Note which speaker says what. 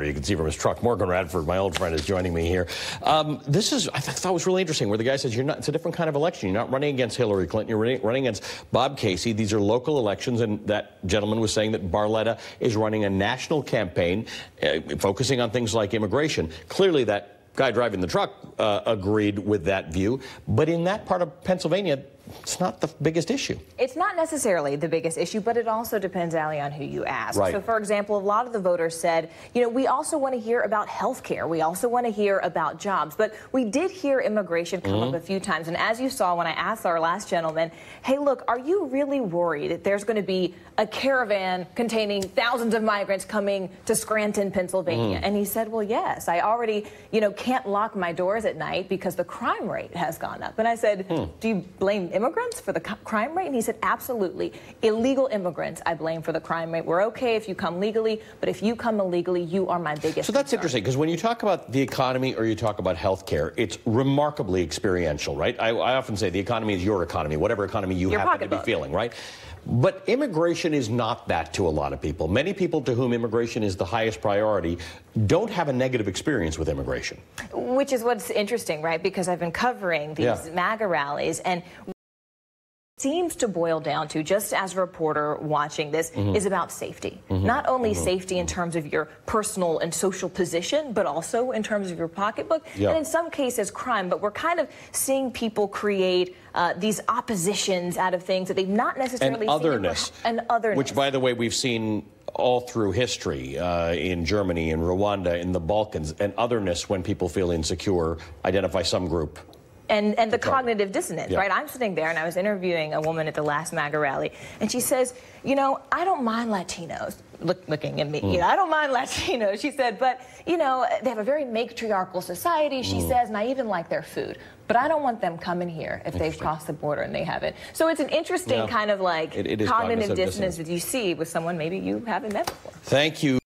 Speaker 1: You can see from his truck. Morgan Radford, my old friend, is joining me here. This is, I thought was really interesting, where the guy says it's a different kind of election. You're not running against Hillary Clinton. You're running against Bob Casey. These are local elections, and that gentleman was saying that Barletta is running a national campaign focusing on things like immigration. Clearly, that guy driving the truck agreed with that view, but in that part of Pennsylvania, it's not the biggest issue. It's
Speaker 2: not necessarily the biggest issue, but it also depends, Ali, on who you ask.
Speaker 1: Right.
Speaker 2: So, for example, a lot of the voters said, you know, we also want to hear about health care. We also want to hear about jobs. But we did hear immigration come up a few times. And as you saw when I asked our last gentleman, hey, look, are you really worried that there's going to be a caravan containing thousands of migrants coming to Scranton, Pennsylvania? And he said, well, yes, I already, you know, can't lock my doors at night because the crime rate has gone up. And I said, do you blame immigrants for the crime rate? And he said, absolutely. Illegal immigrants I blame for the crime rate. We're okay if you come legally, but if you come illegally, you are my biggest
Speaker 1: So that's
Speaker 2: concern.
Speaker 1: interesting, because when you talk about the economy or you talk about health care, it's remarkably experiential, right? I often say the economy is your economy, whatever economy you happen to be feeling, right? But immigration is not that to a lot of people. Many people to whom immigration is the highest priority don't have a negative experience with immigration.
Speaker 2: Which is what's interesting, right? Because I've been covering these MAGA rallies, and seems to boil down to, just as a reporter watching this, is about safety. Not only safety in terms of your personal and social position, but also in terms of your pocketbook, and in some cases crime. But we're kind of seeing people create these oppositions out of things that they've not necessarily
Speaker 1: seen. Otherness.
Speaker 2: And otherness.
Speaker 1: Which, by the way, we've seen all through history, in Germany, in Rwanda, in the Balkans, and otherness when people feel insecure, identify some group.
Speaker 2: And the cognitive dissonance, right? I'm sitting there, and I was interviewing a woman at the last MAGA rally, and she says, you know, I don't mind Latinos. Looking at me, you know, I don't mind Latinos, she said, but, you know, they have a very matriarchal society, she says, and I even like their food. But I don't want them coming here if they've crossed the border and they haven't. So it's an interesting kind of like
Speaker 1: it is
Speaker 2: cognitive dissonance that you see with someone maybe you haven't met before.
Speaker 1: Thank you.